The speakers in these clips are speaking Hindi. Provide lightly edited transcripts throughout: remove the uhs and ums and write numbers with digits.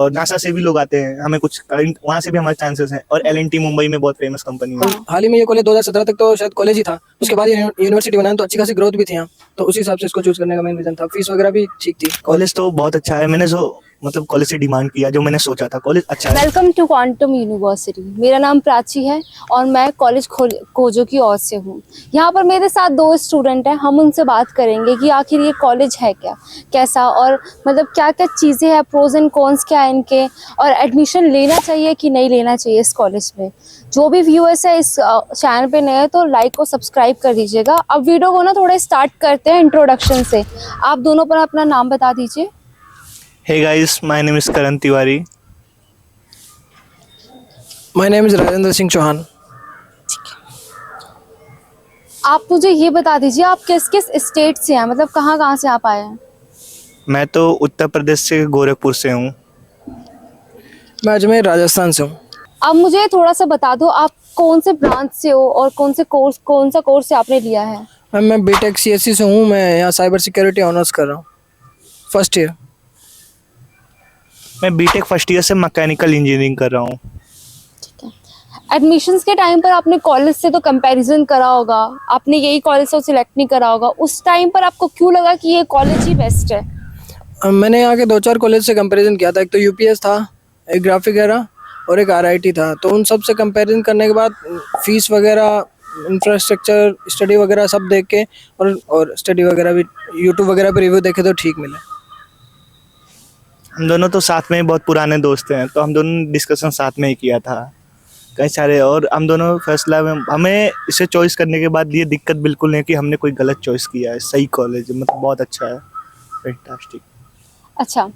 और नासा से भी लोग आते हैं, हमें कुछ वहाँ से भी हमारे चांसेस हैं। और एल मुंबई में बहुत फेमस कंपनी है। हाल ही में ये कॉलेज 2017 तक तो शायद कॉलेज ही था, उसके बाद यूनिवर्सिटी बनाया तो अच्छी खासी ग्रोथ भी थी यहाँ, तो उसी हिसाब से इसको चूज करने का मेन रीजन था। फीस वगैरह भी ठीक थी। कॉलेज तो बहुत अच्छा है, मैंने जो मतलब कॉलेज से डिमांड किया, जो मैंने सोचा था, कॉलेज अच्छा है। Welcome to quantum university. मेरा नाम प्राची है और मैं कॉलेज कोजो की ओर से हूँ। यहाँ पर मेरे साथ दो स्टूडेंट हैं, हम उनसे बात करेंगे कि आखिर ये कॉलेज है क्या, कैसा, और मतलब क्या क्या चीज़ें हैं, प्रोज एंड कॉन्स क्या है इनके, और एडमिशन लेना चाहिए कि नहीं लेना चाहिए इस कॉलेज में। जो भी व्यूअर्स है इस चैनल पे नए हैं तो लाइक और सब्सक्राइब कर दीजिएगा। अब वीडियो को ना थोड़ा स्टार्ट करते हैं इंट्रोडक्शन से। आप दोनों पर अपना नाम बता दीजिए। Hey guys, my name is Karan Tiwari. My name is Rajendra Singh Chauhan. आप मुझे ये बता दीजिए आप किस किस स्टेट से हैं, मतलब कहाँ कहाँ से आप आए हैं। मैं तो उत्तर प्रदेश से गोरखपुर से हूँ। मैं अजमेर राजस्थान से हूँ। अब मुझे थोड़ा सा बता दो आप कौन से ब्रांच से हो और कौन सा कोर्स आपने लिया है। मैम मैं बीटेक सीएससी से हूँ, मैं यहाँ साइबर सिक्योरिटी ऑनर्स कर रहा हूँ, फर्स्ट ईयर। मैं बीटेक फर्स्ट ईयर से मैकेनिकल इंजीनियरिंग कर रहा हूँ। एडमिशन्स के टाइम पर आपने कॉलेज से तो कंपैरिजन करा होगा, आपने यही कॉलेज से सिलेक्ट नहीं करा होगा, उस टाइम पर आपको क्यों लगा कि ये कॉलेज ही बेस्ट है। मैंने यहाँ के 2-4 कॉलेज से कंपैरिजन किया था, एक तो यूपीएस था, एक ग्राफिक एरा और एक आरआईटी था। तो उन सब से कंपैरिजन करने के बाद फीस वगैरह, इंफ्रास्ट्रक्चर, स्टडी वगैरह सब देख के और स्टडी वगैरह भी यूट्यूब वगैरह पे रिव्यू देखे तो ठीक मिले। हम दोनों तो साथ में ही बहुत पुराने दोस्त हैं, तो हम दोनों डिस्कशन साथ में ही किया था कई सारे, और हम दोनों फैसला में हमें इसे चॉइस करने के बाद ये दिक्कत बिल्कुल नहीं कि हमने कोई गलत चॉइस किया है। सही कॉलेज मतलब बहुत अच्छा है, फैंटास्टिक। अच्छा,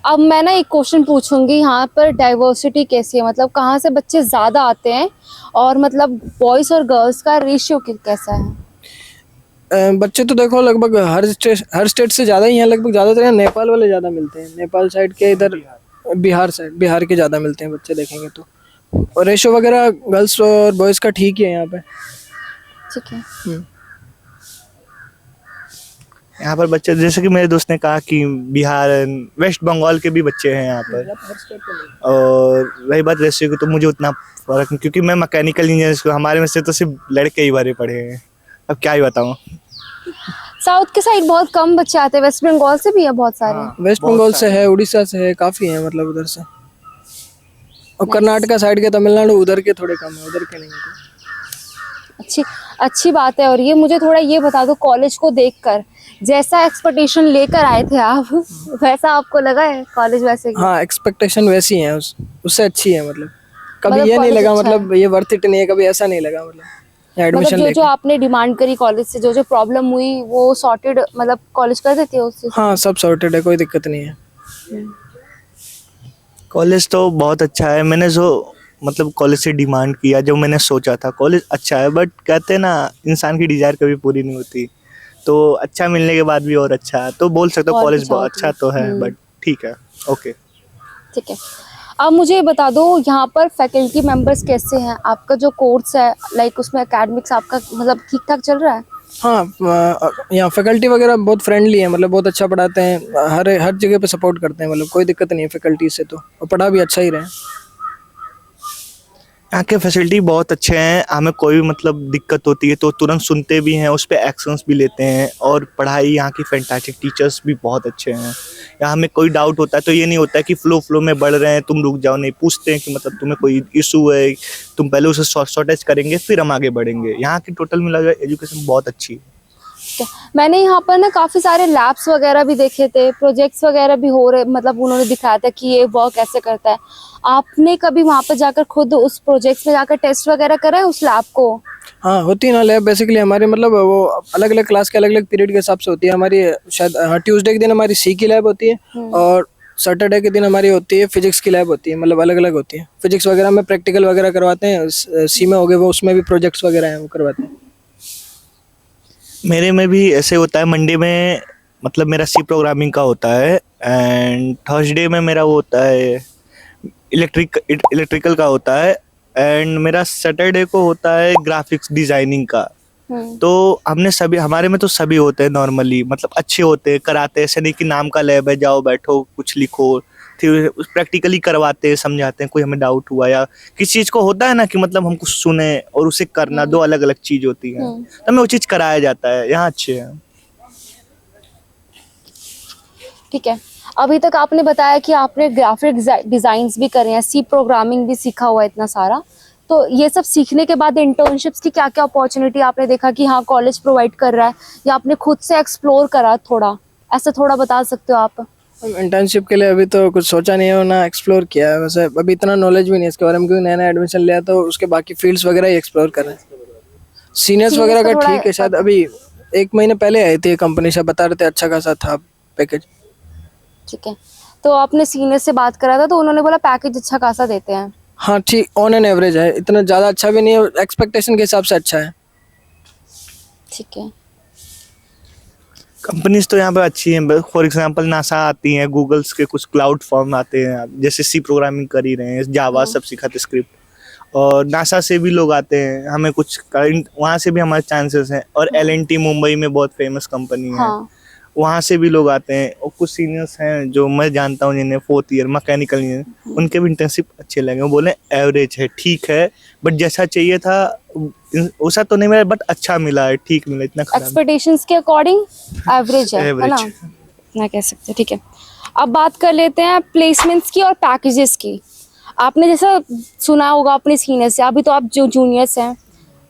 अब मैं ना एक क्वेश्चन पूछूंगी, यहाँ पर डाइवर्सिटी कैसी है, मतलब कहाँ से बच्चे ज़्यादा आते हैं और मतलब बॉयज़ और गर्ल्स का रेशियो कैसा है। बच्चे तो देखो लगभग हर स्टेट से ज़्यादा ही हैं, लगभग ज़्यादातर यहाँ नेपाल वाले ज़्यादा मिलते हैं, नेपाल साइड के, इधर बिहार के ज़्यादा मिलते हैं बच्चे देखेंगे तो। और रेशो वगैरह गर्ल्स और बॉयज़ का ठीक ही है यहाँ पे। ठीक है। यहाँ पर बच्चे, जैसे कि मेरे दोस्त ने कहा कि बिहार, वेस्ट बंगाल के भी बच्चे हैं यहाँ पर। और रही बात रेशियो की, तो मुझे उतना फर्क नहीं, क्योंकि मैं मैकेनिकल इंजीनियर, हमारे में से तो सिर्फ लड़के ही भरे पड़े हैं, अब क्या ही बताऊँ। साउथ के साइड बहुत कम बच्चे आते हैं, वेस्ट बंगाल से भी है बहुत सारे। हाँ, वेस्ट बंगाल से है, उड़ीसा से है, काफ़ी है मतलब उधर से। और कर्नाटका साइड के, तमिलनाडु उधर के थोड़े कम है, उधर के नहीं है। अच्छी बात है। और ये मुझे थोड़ा ये बता दो, कॉलेज को देखकर जैसा एक्सपेक्टेशन लेकर आए थे आप वैसा आपको लगा है कॉलेज वैसे ही? हाँ, एक्सपेक्टेशन वैसी है, उससे अच्छी है। मतलब कभी ये नहीं कॉलेज लगा अच्छा मतलब ये वर्थ इट नहीं है, कभी ऐसा नहीं लगा मतलब एडमिशन मतलब जो लेके। आपने डिमांड करी कॉलेज से, जो प्रॉब्लम हुई वो सॉर्टेड, मतलब कॉलेज कर देती है उससे। हाँ, सब सॉर्टेड है, कोई दिक्कत नहीं है। कॉलेज तो बहुत अच्छा है। मैंने जो मतलब कॉलेज से डिमांड किया, जो मैंने सोचा था, कॉलेज अच्छा है, बट कहते हैं ना इंसान की डिजायर कभी पूरी नहीं होती, तो अच्छा मिलने के बाद भी और अच्छा, तो बोल सकते हो कॉलेज बहुत अच्छा तो है, बट ठीक है, ओके। ठीक है। अब मुझे ये बता दो यहाँ पर फैकल्टी मेंबर्स कैसे हैं, आपका जो कोर्स है लाइक उसमें एकेडमिक्स आपका मतलब ठीक ठाक चल रहा है। हाँ, यहाँ फैकल्टी वगैरह बहुत फ्रेंडली है, मतलब बहुत अच्छा पढ़ाते हैं, हर जगह पे सपोर्ट करते हैं, मतलब कोई दिक्कत नहीं है फैकल्टी से, तो और पढ़ा भी अच्छा ही रहे। यहाँ के फैसिलिटी बहुत अच्छे हैं, हमें कोई भी मतलब दिक्कत होती है तो तुरंत सुनते भी हैं, उस पर एक्शंस भी लेते हैं, और पढ़ाई यहाँ की फैंटास्टिक, टीचर्स भी बहुत अच्छे हैं। यहाँ हमें कोई डाउट होता है तो ये नहीं होता है कि फ्लो में बढ़ रहे हैं तुम रुक जाओ, नहीं, पूछते हैं कि मतलब तुम्हें कोई इशू है, तुम पहले उसे शॉर्टेज करेंगे फिर हम आगे बढ़ेंगे। यहाँ की टोटल मिला के एजुकेशन बहुत अच्छी है। मैंने यहाँ पर ना काफी सारे लैब्स वगैरह भी देखे थे, प्रोजेक्ट्स वगैरह भी हो रहे, मतलब उन्होंने दिखाया था कि ये वर्क कैसे करता है। आपने कभी वहाँ पर जाकर खुद उस प्रोजेक्ट्स में जाकर टेस्ट वगैरह करा है उस लैब को? हाँ, होती है ना लैब, बेसिकली हमारे मतलब वो अलग अलग क्लास के अलग अलग पीरियड के हिसाब से होती है हमारी। शायद हाँ, ट्यूसडे के दिन हमारी सी की लैब होती है और सैटरडे के दिन हमारी होती है फिजिक्स की लैब होती है, मतलब अलग अलग होती है। फिजिक्स वगैरह में प्रैक्टिकल वगैरह करवाते हैं, सी में हो गए वो, उसमें भी प्रोजेक्ट्स वगैरह हैं वो करवाते हैं। मेरे में भी ऐसे होता है, मंडे में मतलब मेरा सी प्रोग्रामिंग का होता है, एंड थर्सडे में मेरा वो होता है इलेक्ट्रिकल का होता है, एंड मेरा सैटरडे को होता है ग्राफिक्स डिजाइनिंग का। तो हमने सभी, हमारे में तो सभी होते हैं नॉर्मली, मतलब अच्छे होते हैं, कराते हैं, ऐसे नहीं कि नाम का लैब है जाओ बैठो कुछ लिखो, प्रैक्टिकली करवाते हैं, समझाते हैं। कोई हमें डाउट हुआ या किसी चीज़ को होता है ना कि मतलब हम कुछ सुने और उसे करना, दो अलग अलग चीज़ होती है, तो हमें वो चीज़ कराया जाता है। यहाँ अच्छे हैं। ठीक है, अभी तक आपने बताया कि आपने ग्राफिक डिजाइन्स भी करे हैं, सी प्रोग्रामिंग भी सीखा हुआ है इतना सारा। तो ये सब सीखने के बाद इंटर्नशिप्स की क्या क्या अपॉर्चुनिटी आपने देखा कि हाँ कॉलेज प्रोवाइड कर रहा है, या आपने खुद से एक्सप्लोर करा थोड़ा, ऐसा थोड़ा बता सकते हो आप? इंटर्नशिप के लिए अभी तो कुछ सोचा नहीं है, ना एक्सप्लोर किया है। वैसे अभी इतना नॉलेज भी नहीं है इसके बारे में, क्योंकि नया नया एडमिशन लिया तो उसके बाकी फील्ड्स वगैरह ही एक्सप्लोर कर रहे हैं। सीनियर्स Seniors वगैरह का का थोड़ा ठीक है, शायद अभी 1 महीने पहले आई थी कंपनी से, बता रहे थे अच्छा खासा था पैकेज। ठीक है, तो आपने सीनियर से बात करा था तो उन्होंने बोला पैकेज अच्छा खासा देते हैं। हाँ ठीक, ऑन एन एवरेज है, इतना ज़्यादा अच्छा भी नहीं है, एक्सपेक्टेशन के हिसाब से अच्छा है। ठीक है। कंपनीज तो यहाँ पे अच्छी हैं। फॉर एग्जांपल नासा आती हैं, गूगल्स के कुछ क्लाउड फॉर्म आते हैं, जैसे सी प्रोग्रामिंग कर ही रहे हैं, जावा सब सिखाते स्क्रिप्ट, और नासा से भी लोग आते हैं। हमें कुछ करंट वहाँ से भी हमारे चांसेस हैं। और L&T मुंबई में बहुत फेमस कंपनी है, हाँ, वहाँ से भी लोग आते हैं। और कुछ सीनियर्स हैं जो मैं जानता हूँ जिन्हें 4th ईयर मैकेनिकल इंजीनियर, उनके भी इंटर्नशिप अच्छे लगे। वो बोले एवरेज है, ठीक है, बट जैसा चाहिए था वैसा तो नहीं मिला, बट अच्छा मिला है, ठीक मिला, इतना खराब एक्सपेक्टेशंस के अकॉर्डिंग एवरेज है ना, Average। ना कह सकते। ठीक है, अब बात कर लेते हैं प्लेसमेंट्स की और पैकेजेस की। आपने जैसा सुना होगा अपने सीनियर से, अभी तो आप जो जूनियर्स हैं,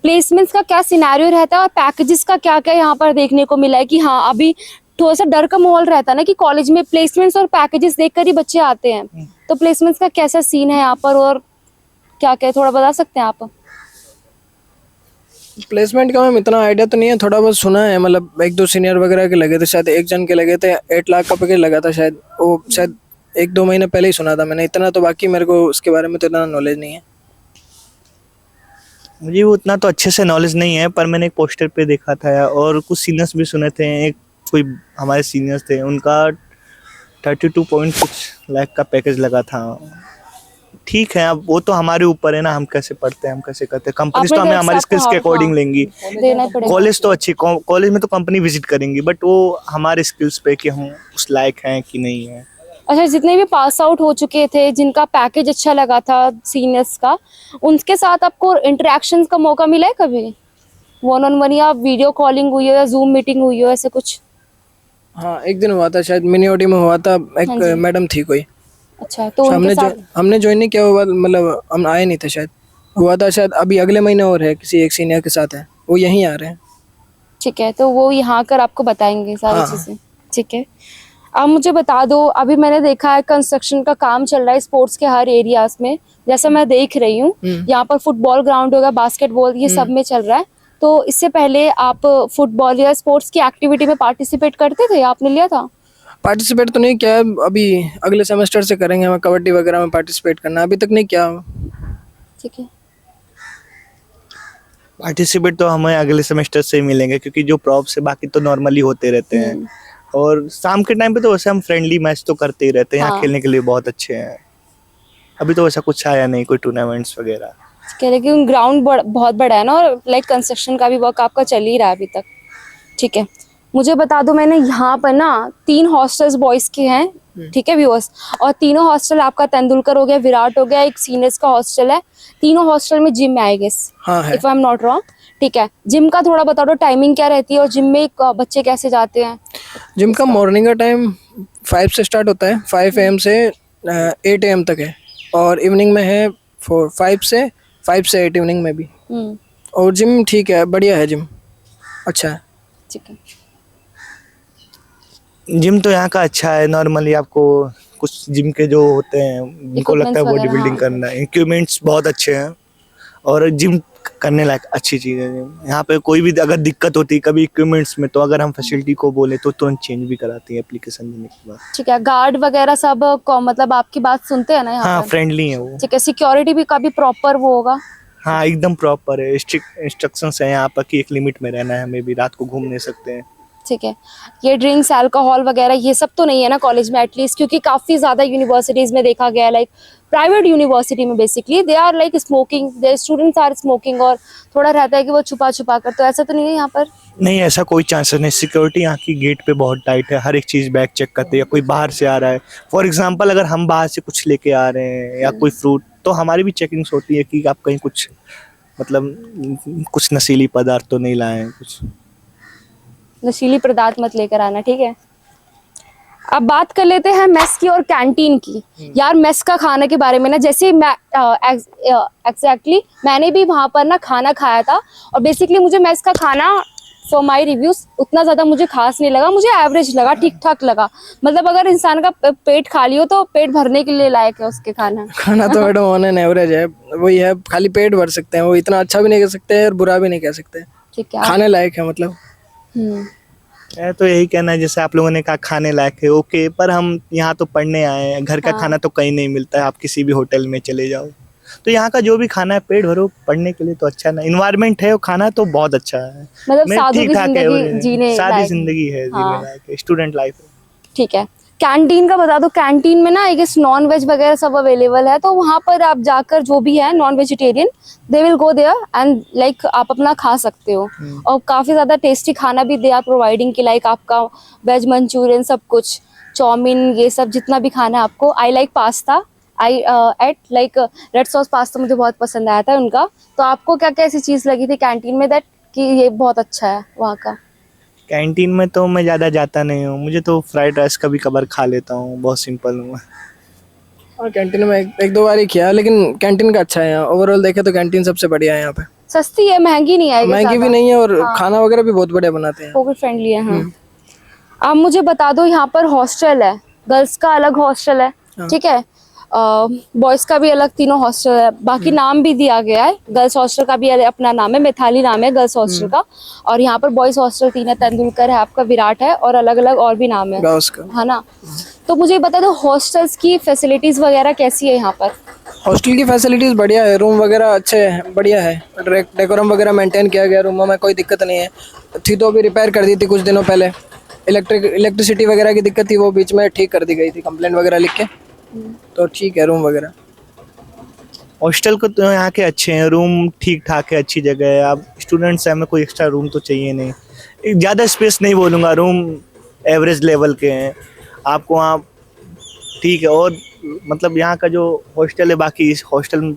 प्लेसमेंट्स का क्या सिनेरियो रहता है और पैकेजेस का क्या क्या यहाँ पर देखने को मिला है कि हाँ अभी थोड़ा सा डर का माहौल रहता है ना कि कॉलेज में प्लेसमेंट्स और पैकेजेस देखकर ही बच्चे आते हैं, तो प्लेसमेंट्स का कैसा सीन है यहाँ पर और क्या क्या थोड़ा बता सकते हैं आप? प्लेसमेंट का मैम इतना आइडिया तो नहीं है, थोड़ा बहुत सुना है। मतलब 1-2 सीनियर वगैरह के लगे थे, शायद एक जन के लगे थे 8 लाख का पैकेज लगा था शायद, वो शायद 1-2 महीने पहले ही सुना था मैंने। इतना तो बाकी मेरे को उसके बारे में तो इतना नॉलेज नहीं है। मुझे वो उतना तो अच्छे से नॉलेज नहीं है, पर मैंने एक पोस्टर पे देखा था और कुछ सीनियर्स भी सुने थे। एक कोई हमारे सीनियर्स थे, उनका 32.6 लाख का पैकेज लगा था। ठीक है, अब वो तो हमारे ऊपर है ना, हम कैसे पढ़ते हैं, हम कैसे करते हैं। कंपनीज तो आपने हमें टैक्स हमारी आपको स्किल्स के हाँ अकॉर्डिंग लेंगी। देना ही पड़ेगा। कॉलेज तो अच्छी, कॉलेज में तो कंपनी विजिट करेंगी, बट वो हमारे स्किल्स पे कि हम उस लायक हैं कि नहीं है। अच्छा, जितने भी पास आउट हो चुके थे जिनका पैकेज अच्छा लगा था सीनियर्स का, उनके साथ आपको इंटरेक्शंस का मौका मिला है कभी? 1-on-1 या वीडियो कॉलिंग हुई हो या जूम मीटिंग हुई हो, ऐसे कुछ? हाँ एक दिन हुआ था शायद, मिनी ओडी में हुआ था। एक हाँ जी। मैडम थी कोई, अच्छा, तो उनके साथ हमने ज्वाइन नहीं किया हुआ, मतलब हम आए नहीं थे शायद। हुआ था शायद अभी अगले महीने और है, किसी एक सीनियर के साथ है, वो यहीं आ रहे हैं। ठीक है, तो वो यहाँ कर आपको बताएंगे सारी हाँ। चीज़ें। ठीक है, अब मुझे बता दो, अभी मैंने देखा है कंस्ट्रक्शन का काम चल रहा है स्पोर्ट्स के हर एरियाज में, जैसा मैं देख रही हूँ यहाँ पर फुटबॉल ग्राउंड होगा, बास्केटबॉल, ये सब में चल रहा है। तो इससे पहले आप फुटबॉल या स्पोर्ट्स की एक्टिविटी में पार्टिसिपेट करते थे, आपने लिया था? पार्टिसिपेट तो नहीं किया है, अभी अगले सेमेस्टर से करेंगे। हमें कबड्डी वगैरह में पार्टिसिपेट करना, अभी तक नहीं किया। ठीक है, पार्टिसिपेट तो हमें अगले सेमेस्टर से ही मिलेंगे, क्योंकि जो प्रॉप्स है बाकी तो नॉर्मली होते रहते हैं। और शाम के टाइम पे तो वैसे हम फ्रेंडली मैच तो करते ही रहते हैं। यहाँ हाँ। खेलने के लिए बहुत अच्छे हैं। अभी तो वैसा कुछ आया नहीं, कोई टूर्नामेंट्स वगैरह। कह रहे कि ग्राउंड बहुत बड़ा है ना, और लाइक कंस्ट्रक्शन का भी वर्क आपका चल ही रहा है अभी तक। ठीक है, मुझे बता दो, मैंने यहाँ पर ना 3 हॉस्टल्स बॉयज़ के हैं, ठीक है व्यूअर्स, और तीनों हॉस्टल आपका तेंदुलकर हो गया, विराट हो गया, एक सीनियर्स का हॉस्टल है। तीनों हॉस्टल में जिम है आई गेस, हाँ है। If I am not wrong. ठीक है, जिम का थोड़ा बता दो, टाइमिंग क्या रहती है और जिम में बच्चे कैसे जाते हैं? जिम का मॉर्निंग का टाइम 5 से स्टार्ट होता है, 5 AM से 8 AM तक है। और इवनिंग में है 5 से 8 इवनिंग में भी। और जिम ठीक है, बढ़िया है जिम, अच्छा है। ठीक है, जिम तो यहाँ का अच्छा है। नॉर्मली आपको कुछ जिम के जो होते हैं, उनको लगता है Equipments बॉडी वगैरह, बिल्डिंग हाँ। करना, इक्विपमेंट्स बहुत अच्छे हैं और जिम करने लायक अच्छी चीज़ है जिम। यहाँ पे कोई भी अगर दिक्कत होती है कभी इक्विपमेंट्स में, तो अगर हम फैसिलिटी को बोले तो तुरंत चेंज भी कराती है एप्लीकेशन देने के बाद। ठीक है, गार्ड वगैरह सब मतलब आपकी बात सुनते हैं ना यहाँ हाँ, पर? फ्रेंडली है वो। ठीक है, सिक्योरिटी भी काफी प्रॉपर वो होगा? हाँ, एकदम प्रॉपर है। स्ट्रिक्ट इंस्ट्रक्शंस है यहाँ पर कि एक लिमिट में रहना है, हमें भी रात को घूम नहीं सकते हैं। ठीक है, ये ड्रिंक्स अल्कोहल वगैरह ये सब तो नहीं है ना कॉलेज में एटलीस्ट, क्योंकि काफ़ी ज़्यादा यूनिवर्सिटीज़ में देखा गया है, लाइक प्राइवेट यूनिवर्सिटी में basically they are like smoking, their students are smoking, और थोड़ा रहता है कि वो छुपा छुपा कर, तो ऐसा तो नहीं है यहाँ पर? नहीं, ऐसा कोई चांसेस नहीं। सिक्योरिटी यहाँ की गेट पे बहुत टाइट है, हर एक चीज़ बैग चेक करते हैं, या कोई बाहर से आ रहा है, फॉर एग्जांपल अगर हम बाहर से कुछ लेके आ रहे हैं या कोई फ्रूट, तो हमारी भी चेकिंग्स होती है कि आप कहीं कुछ मतलब कुछ नशीली पदार्थ तो नहीं लाए हैं कुछ। नशीली पदार्थ मत लेकर आना, ठीक है। अब बात कर लेते हैं मेस की और कैंटीन की। यार मेस का खाने के बारे में ना, जैसे मैं एग्जैक्टली मैंने भी वहाँ पर ना खाना खाया था, और बेसिकली मुझे मेस का खाना फॉर माई रिव्यूज उतना ज़्यादा मुझे खास नहीं लगा, मुझे एवरेज लगा, ठीक ठाक लगा। मतलब अगर इंसान का पेट खाली हो तो पेट भरने के लिए लायक है उसके खाना। खाना तो मैडम ऑन एन एवरेज है, वही है, खाली पेट भर सकते हैं, वो इतना अच्छा भी नहीं कह सकते और बुरा भी नहीं कह सकते, ठीक है। खाने लायक है मतलब। है तो यही कहना है, जैसे आप लोगों ने कहा खाने लायक है, ओके, पर हम यहाँ तो पढ़ने आए हैं, घर का हाँ। खाना तो कहीं नहीं मिलता है, आप किसी भी होटल में चले जाओ तो यहाँ का जो भी खाना है पेट भरो, पढ़ने के लिए तो अच्छा ना, इन्वायरमेंट है और खाना तो बहुत अच्छा है, मतलब साधु की ठीक-ठाक है, जिंदगी जीने सादी लायक। जिंदगी है, हाँ। जीने लायक है, स्टूडेंट लाइफ है। ठीक है, कैंटीन का बता दो। कैंटीन में ना आई गेस नॉन वेज वगैरह सब अवेलेबल है, तो वहाँ पर आप जाकर जो भी है non vegetarian they will go there and like आप अपना खा सकते हो, और काफ़ी ज़्यादा टेस्टी खाना भी दे आर प्रोवाइडिंग कि लाइक आपका वेज मंचूरियन, सब कुछ, चाउमीन, ये सब जितना भी खाना है आपको। I like pasta, I ate like red sauce pasta मुझे बहुत पसंद आया था उनका। तो आपको क्या क्या ऐसी चीज़ लगी थी कैंटीन में दैट कि ये बहुत अच्छा है वहाँ का? कैंटीन में तो मैं ज़्यादा जाता नहीं हूँ, मुझे तो फ्राइड राइस कभी कभार खा लेता हूँ, बहुत सिंपल हूँ मैं। और कैंटीन में एक दो बार ही किया, लेकिन कैंटीन का अच्छा है यहाँ, ओवरऑल देखे तो कैंटीन सबसे बढ़िया है यहाँ पे। सस्ती है, महंगी नहीं आएगी, महंगी भी नहीं है, और खाना वगैरह भी बहुत बढ़िया बनाते हैं। कोविड फ्रेंडली है। हाँ, आप मुझे बता दो, यहाँ पर हॉस्टल है, गर्ल्स का अलग हॉस्टल है, ठीक है, बॉयज़ का भी अलग, तीनों हॉस्टल है, बाकी नाम भी दिया गया है। गर्ल्स हॉस्टल का भी अपना नाम है, मिथाली नाम है गर्ल्स हॉस्टल का, और यहाँ पर बॉयज़ हॉस्टल 3 है, तेंदुलकर है आपका, विराट है, और अलग अलग और भी नाम है, गाउस का। है ना। तो मुझे बता दो हॉस्टल्स की फैसिलिटीज़ वगैरह कैसी है यहाँ पर? हॉस्टल की फैसिलिटीज़ बढ़िया है, रूम वगैरह अच्छे हैं, बढ़िया है, डेकोरम वगैरह मेंटेन किया गया, रूमों में कोई दिक्कत नहीं है। थी तो अभी रिपेयर कर दी थी कुछ दिनों पहले, इलेक्ट्रिसिटी वगैरह की दिक्कत थी, वो बीच में ठीक कर दी गई थी, कंप्लेंट वगैरह लिख के, तो ठीक है रूम वगैरह। हॉस्टल को तो यहाँ के अच्छे हैं, रूम ठीक ठाक है, अच्छी जगह है, आप स्टूडेंट्स हैं, हमें कोई एक्स्ट्रा रूम तो चाहिए नहीं, ज़्यादा स्पेस नहीं बोलूँगा, रूम एवरेज लेवल के हैं, आपको वहाँ ठीक है। और मतलब यहाँ का जो हॉस्टल है, बाकी इस हॉस्टल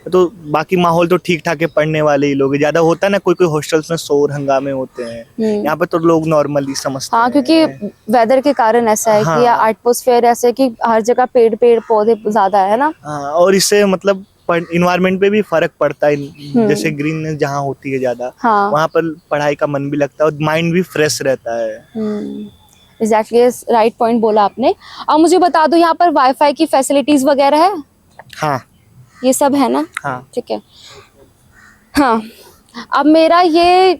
तो बाकी माहौल तो ठीक ठाक है, पढ़ने वाले ही लोग हैं, ज़्यादा होता है ना कोई कोई हॉस्टल्स में शोर हंगामे होते हैं, यहाँ पे तो लोग नॉर्मली समझते हाँ, हैं। क्योंकि वेदर के कारण ऐसा है कि हाँ। एटमॉस्फेयर ऐसे है कि हर जगह पेड़ पेड़ पौधे ज़्यादा है ना। हाँ, और इससे मतलब इन्वायरमेंट पे भी फर्क पड़ता है, जैसे ग्रीननेस जहाँ होती है ज़्यादा, हाँ, वहाँ पर पढ़ाई का मन भी लगता है और माइंड भी फ्रेश रहता है। एग्जैक्टली, राइट पॉइंट बोला आपने। अब मुझे बता दो यहाँ पर वाईफाई की फैसिलिटीज वगैरह है? हाँ ये सब है ना? हाँ। ठीक है। हाँ, अब मेरा ये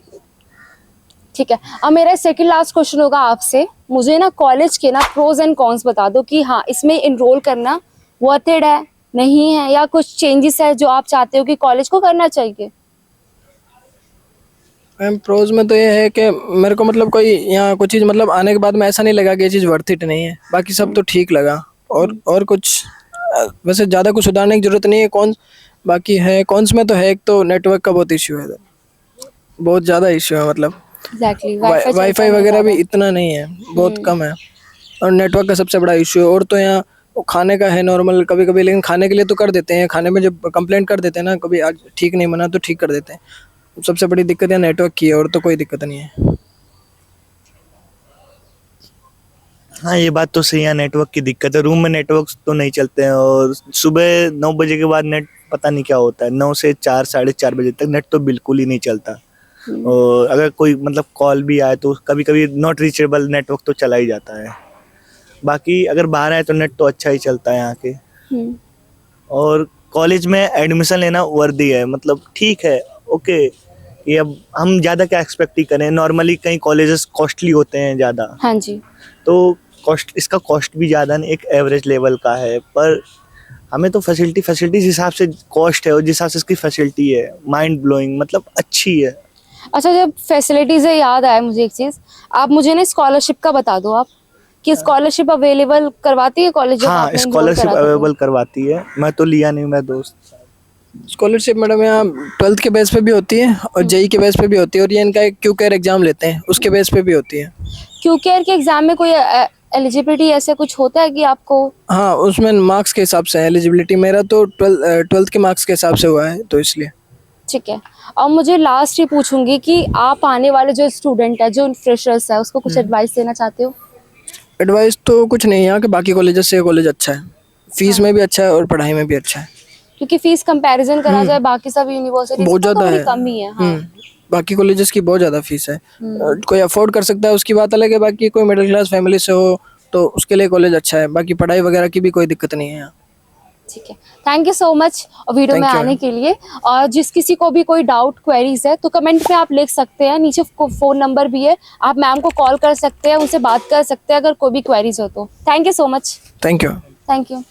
ठीक है, अब मेरा सेकंड लास्ट क्वेश्चन होगा आपसे। मुझे ना कॉलेज के ना प्रोज एंड कॉन्स बता दो कि हाँ इसमें इनरोल करना वर्थ इट है, नहीं है, या कुछ चेंजेस है जो आप चाहते हो कि कॉलेज को करना चाहिए? मैम प्रोज में तो ये है कि मेरे को मतलब कोई यहाँ कुछ चीज़ मतलब आने के बाद में ऐसा नहीं लगा कि ये चीज़ वर्थ इट नहीं है, बाकी सब तो ठीक लगा, और कुछ वैसे ज़्यादा कुछ सुधारने की ज़रूरत नहीं है। कौन बाकी है कॉन्स में तो है, एक तो नेटवर्क का बहुत इश्यू है, बहुत ज़्यादा इश्यू है, मतलब एग्जैक्टली, वाईफाई वगैरह भी इतना नहीं है, बहुत कम है, और नेटवर्क का सबसे बड़ा इश्यू है। और तो यहाँ खाने का है नॉर्मल कभी कभी, लेकिन खाने के लिए तो कर देते हैं, खाने में जब कंप्लेंट कर देते हैं ना, कभी आज ठीक नहीं बना तो ठीक कर देते हैं। सबसे बड़ी दिक्कत है नेटवर्क की है, और तो कोई दिक्कत नहीं है। हाँ, ये बात तो सही है, नेटवर्क की दिक्कत है, रूम में नेटवर्क तो नहीं चलते हैं, और सुबह 9 बजे के बाद नेट पता नहीं क्या होता है, 9 से 4 साढ़े 4 बजे तक नेट तो बिल्कुल ही नहीं चलता। और अगर कोई मतलब कॉल भी आए तो कभी कभी नॉट रीचेबल नेटवर्क तो चला ही जाता है, बाकी अगर बाहर आए तो नेट तो अच्छा ही चलता है यहाँ के। और कॉलेज में एडमिशन लेना वर्दी है, मतलब ठीक है, ओके, ये अब हम ज़्यादा क्या एक्सपेक्ट ही करें, नॉर्मली कई कॉलेजेस कॉस्टली होते हैं ज़्यादा, हाँ जी, तो इसका कॉस्ट भी ज़्यादा नहीं, एक एवरेज लेवल का है, पर हमें तो फैसिलिटीज हिसाब से कॉस्ट है, और जिस हिसाब से इसकी फैसिलिटी है माइंड ब्लोइंग, मतलब अच्छी है। अच्छा, जब फैसिलिटीज से याद आया मुझे एक चीज, आप मुझे ना स्कॉलरशिप का बता दो आप, कि स्कॉलरशिप अवेलेबल करवाती है कॉलेज जब हाँ आपने enroll स्कॉलरशिप करा था तो? अवेलेबल करवाती है, मैं तो लिया नहीं, मैं दोस्त। स्कॉलरशिप मैडम यहाँ 12th के बेस पे भी होती है और जेई के बेस पे भी होती है, और ये इनका एक क्यू केयर एग्जाम लेते हैं उसके बेस पे भी होती है। क्यू केयर के एग्जाम में कोई एलिजिबिलिटी ऐसे कुछ होता है कि आपको? हाँ, उसमें मार्क्स के हिसाब से एलिजिबिलिटी, मेरा तो 12th के मार्क्स के हिसाब से हुआ है तो इसलिए। ठीक है। और मुझे लास्ट ही पूछूंगी कि आप आने वाले जो स्टूडेंट है, जो फ्रेशर्स है, उसको कुछ एडवाइस देना चाहते हो? एडवाइस तो कुछ नहीं है, यहाँ के बाकी कॉलेजेस से ये कॉलेज अच्छा है, फीस में भी अच्छा है और पढ़ाई में भी अच्छा है। क्योंकि फीस कंपैरिजन करा जाए बाकी सब यूनिवर्सिटीज बहुत तो ज़्यादा थोड़ी है। कम ही है। हाँ। बाकी कॉलेजेस की बहुत ज़्यादा फीस है। कोई अफोर्ड कर सकता है उसकी बात अलग है, बाकी कोई मिडिल क्लास फैमिली से हो तो उसके लिए कॉलेज अच्छा है, बाकी पढ़ाई वगैरह की भी कोई दिक्कत नहीं है यहाँ। ठीक है, thank you so much video में Thank you, आने ma'am. के लिए। और जिस किसी को भी कोई डाउट क्वेरीज है तो कमेंट पे आप लिख सकते हैं, नीचे फ़ोन नंबर भी है, आप मैम को कॉल कर सकते हैं, उनसे बात कर सकते हैं अगर कोई भी क्वेरीज हो तो। Thank you so much. Thank you. Thank you.